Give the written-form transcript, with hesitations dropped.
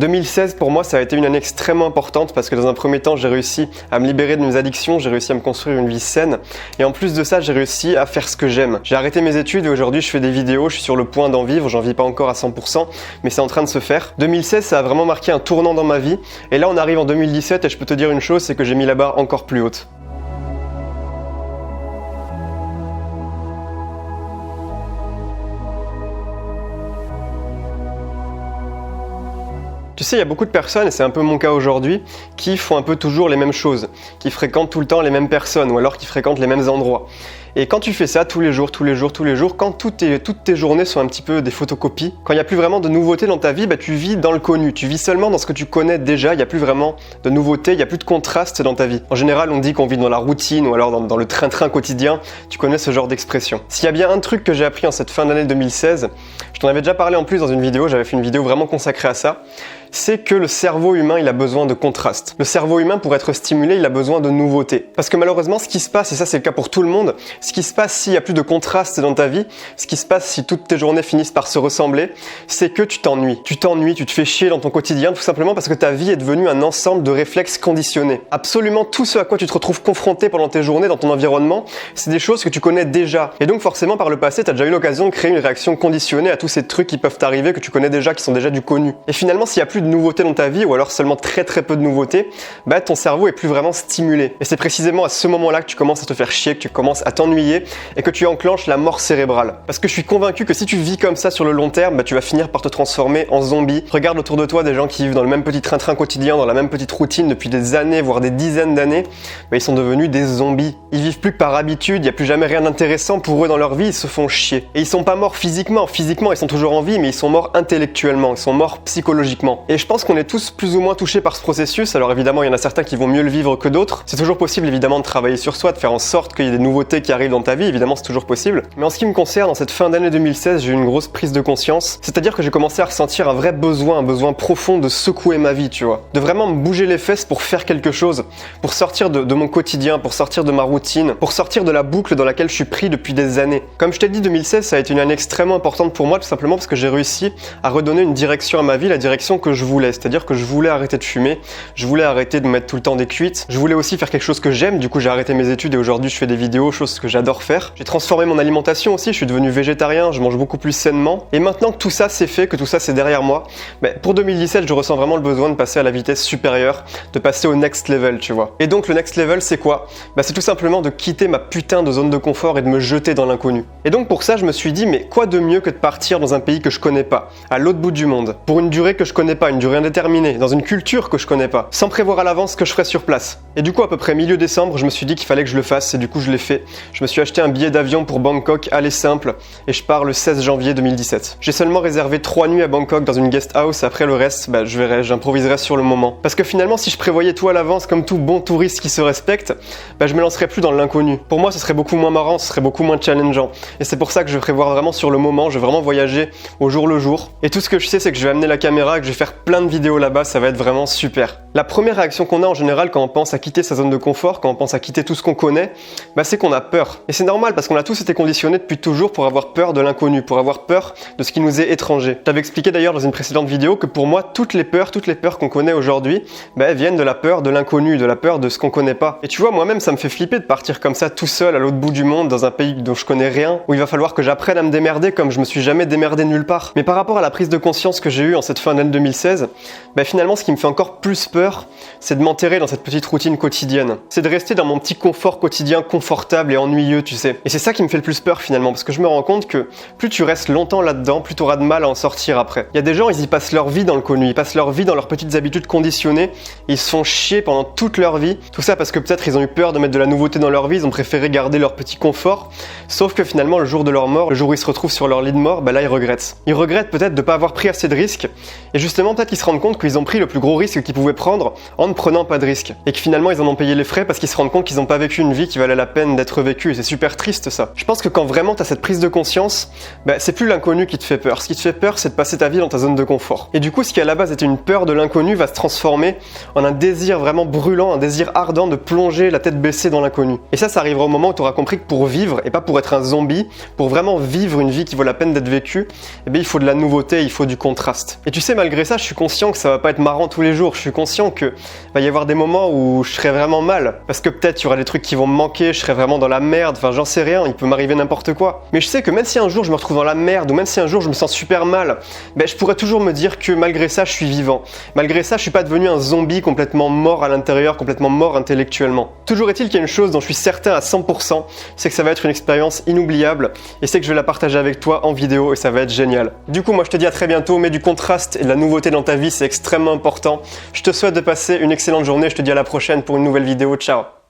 2016 pour moi ça a été une année extrêmement importante parce que dans un premier temps j'ai réussi à me libérer de mes addictions, j'ai réussi à me construire une vie saine et en plus de ça j'ai réussi à faire ce que j'aime. J'ai arrêté mes études et aujourd'hui je fais des vidéos, je suis sur le point d'en vivre, j'en vis pas encore à 100% mais c'est en train de se faire. 2016 ça a vraiment marqué un tournant dans ma vie et là on arrive en 2017 et je peux te dire une chose, c'est que j'ai mis la barre encore plus haute. Tu sais, il y a beaucoup de personnes, et c'est un peu mon cas aujourd'hui, qui font un peu toujours les mêmes choses, qui fréquentent tout le temps les mêmes personnes, ou alors qui fréquentent les mêmes endroits. Et quand tu fais ça tous les jours, quand toutes tes journées sont un petit peu des photocopies, quand il n'y a plus vraiment de nouveautés dans ta vie, tu vis dans le connu, tu vis seulement dans ce que tu connais déjà, il n'y a plus vraiment de nouveautés, il n'y a plus de contraste dans ta vie. En général, on dit qu'on vit dans la routine ou alors dans le train-train quotidien, tu connais ce genre d'expression. S'il y a bien un truc que j'ai appris en cette fin d'année 2016, je t'en avais déjà parlé en plus dans une vidéo, j'avais fait une vidéo vraiment consacrée à ça, c'est que le cerveau humain, il a besoin de contraste. Le cerveau humain, pour être stimulé, il a besoin de nouveautés. Parce que malheureusement, ce qui se passe, et ça c'est le cas pour tout le monde, ce qui se passe s'il n'y a plus de contraste dans ta vie, ce qui se passe si toutes tes journées finissent par se ressembler, c'est que tu t'ennuies. Tu t'ennuies, tu te fais chier dans ton quotidien, tout simplement parce que ta vie est devenue un ensemble de réflexes conditionnés. Absolument tout ce à quoi tu te retrouves confronté pendant tes journées dans ton environnement, c'est des choses que tu connais déjà. Et donc forcément, par le passé, tu as déjà eu l'occasion de créer une réaction conditionnée à tous ces trucs qui peuvent t'arriver, que tu connais déjà, qui sont déjà du connu. Et finalement, s'il n'y a plus de nouveautés dans ta vie, ou alors seulement très peu de nouveautés, ton cerveau est plus vraiment stimulé. Et c'est précisément à ce moment-là que tu commences à te faire chier, que tu commences à t'ennuyer et que tu enclenches la mort cérébrale. Parce que je suis convaincu que si tu vis comme ça sur le long terme, tu vas finir par te transformer en zombie. Regarde autour de toi des gens qui vivent dans le même petit train-train quotidien, dans la même petite routine depuis des années, voire des dizaines d'années, ils sont devenus des zombies. Ils vivent plus que par habitude, il n'y a plus jamais rien d'intéressant pour eux dans leur vie, ils se font chier. Et ils sont pas morts physiquement, ils sont toujours en vie, mais ils sont morts intellectuellement, ils sont morts psychologiquement. Et je pense qu'on est tous plus ou moins touchés par ce processus, alors évidemment il y en a certains qui vont mieux le vivre que d'autres. C'est toujours possible évidemment de travailler sur soi, de faire en sorte qu'il y ait des nouveautés qui arrivent dans ta vie, évidemment c'est toujours possible. Mais en ce qui me concerne, en cette fin d'année 2016, j'ai eu une grosse prise de conscience, c'est-à-dire que j'ai commencé à ressentir un vrai besoin, un besoin profond de secouer ma vie, tu vois. De vraiment me bouger les fesses pour faire quelque chose, pour sortir de mon quotidien, pour sortir de ma routine, pour sortir de la boucle dans laquelle je suis pris depuis des années. Comme je t'ai dit, 2016, ça a été une année extrêmement importante pour moi, tout simplement parce que j'ai réussi à redonner une direction à ma vie, la direction que je voulais, c'est-à-dire que je voulais arrêter de fumer, je voulais arrêter de me mettre tout le temps des cuites, je voulais aussi faire quelque chose que j'aime, du coup j'ai arrêté mes études et aujourd'hui je fais des vidéos, chose que j'adore faire. J'ai transformé mon alimentation aussi, je suis devenu végétarien, je mange beaucoup plus sainement. Et maintenant que tout ça c'est fait, que tout ça c'est derrière moi, pour 2017 je ressens vraiment le besoin de passer à la vitesse supérieure, de passer au next level, tu vois. Et donc le next level c'est quoi? C'est tout simplement de quitter ma putain de zone de confort et de me jeter dans l'inconnu. Et donc pour ça je me suis dit, mais quoi de mieux que de partir dans un pays que je connais pas, à l'autre bout du monde, pour une durée que je connais pas, une durée indéterminée, dans une culture que je connais pas, sans prévoir à l'avance ce que je ferais sur place. Et du coup à peu près milieu décembre, je me suis dit qu'il fallait que je le fasse et du coup je l'ai fait. Je me suis acheté un billet d'avion pour Bangkok, aller simple, et je pars le 16 janvier 2017. J'ai seulement réservé 3 nuits à Bangkok dans une guest house, après le reste, je verrai, j'improviserai sur le moment. Parce que finalement si je prévoyais tout à l'avance comme tout bon touriste qui se respecte, je me lancerais plus dans l'inconnu. Pour moi ce serait beaucoup moins marrant, ce serait beaucoup moins challengeant. Et c'est pour ça que je vais prévoir vraiment sur le moment, je vais vraiment voyager au jour le jour. Et tout ce que je sais c'est que je vais amener la caméra et que je vais faire plein de vidéos là-bas, ça va être vraiment super. La première réaction qu'on a en général quand on pense à quitter sa zone de confort, quand on pense à quitter tout ce qu'on connaît, c'est qu'on a peur. Et c'est normal parce qu'on a tous été conditionnés depuis toujours pour avoir peur de l'inconnu, pour avoir peur de ce qui nous est étranger. Je t'avais expliqué d'ailleurs dans une précédente vidéo que pour moi, toutes les peurs qu'on connaît aujourd'hui, elles viennent de la peur de l'inconnu, de la peur de ce qu'on connaît pas. Et tu vois, moi-même, ça me fait flipper de partir comme ça tout seul à l'autre bout du monde, dans un pays dont je connais rien, où il va falloir que j'apprenne à me démerder comme je me suis jamais démerdé nulle part. Mais par rapport à la prise de conscience que j'ai eue en cette fin d'année 2016, finalement, ce qui me fait encore plus peur, c'est de m'enterrer dans cette petite routine quotidienne. C'est de rester dans mon petit confort quotidien confortable et ennuyeux, tu sais. Et c'est ça qui me fait le plus peur finalement, parce que je me rends compte que plus tu restes longtemps là-dedans, plus tu auras de mal à en sortir après. Il y a des gens, ils y passent leur vie dans le connu, ils passent leur vie dans leurs petites habitudes conditionnées, ils se font chier pendant toute leur vie. Tout ça parce que peut-être ils ont eu peur de mettre de la nouveauté dans leur vie, ils ont préféré garder leur petit confort. Sauf que finalement, le jour de leur mort, le jour où ils se retrouvent sur leur lit de mort, là ils regrettent. Ils regrettent peut-être de ne pas avoir pris assez de risques, et justement peut-être qu'ils se rendent compte qu'ils ont pris le plus gros risque qu'ils pouvaient prendre en ne prenant pas de risques. Et que finalement ils en ont payé les frais parce qu'ils se rendent compte qu'ils n'ont pas vécu une vie qui valait la peine d'être vécue. vécu et c'est super triste ça. Je pense que quand vraiment tu as cette prise de conscience, c'est plus l'inconnu qui te fait peur. Ce qui te fait peur, c'est de passer ta vie dans ta zone de confort. Et du coup, ce qui à la base était une peur de l'inconnu va se transformer en un désir vraiment brûlant, un désir ardent de plonger la tête baissée dans l'inconnu. Et ça arrivera au moment où tu auras compris que pour vivre, et pas pour être un zombie, pour vraiment vivre une vie qui vaut la peine d'être vécue, il faut de la nouveauté, il faut du contraste. Et tu sais, malgré ça, je suis conscient que ça va pas être marrant tous les jours. Je suis conscient que va y avoir des moments où je serai vraiment mal. Parce que peut-être il y aura des trucs qui vont me manquer, je serai vraiment dans la merde, enfin j'en sais rien, il peut m'arriver n'importe quoi. Mais je sais que même si un jour je me retrouve dans la merde, ou même si un jour je me sens super mal, je pourrais toujours me dire que malgré ça, je suis vivant. Malgré ça, je suis pas devenu un zombie complètement mort à l'intérieur, complètement mort intellectuellement. Toujours est-il qu'il y a une chose dont je suis certain à 100%, c'est que ça va être une expérience inoubliable, et c'est que je vais la partager avec toi en vidéo, et ça va être génial. Du coup, moi je te dis à très bientôt, mets du contraste et de la nouveauté dans ta vie, c'est extrêmement important. Je te souhaite de passer une excellente journée, je te dis à la prochaine pour une nouvelle vidéo, ciao.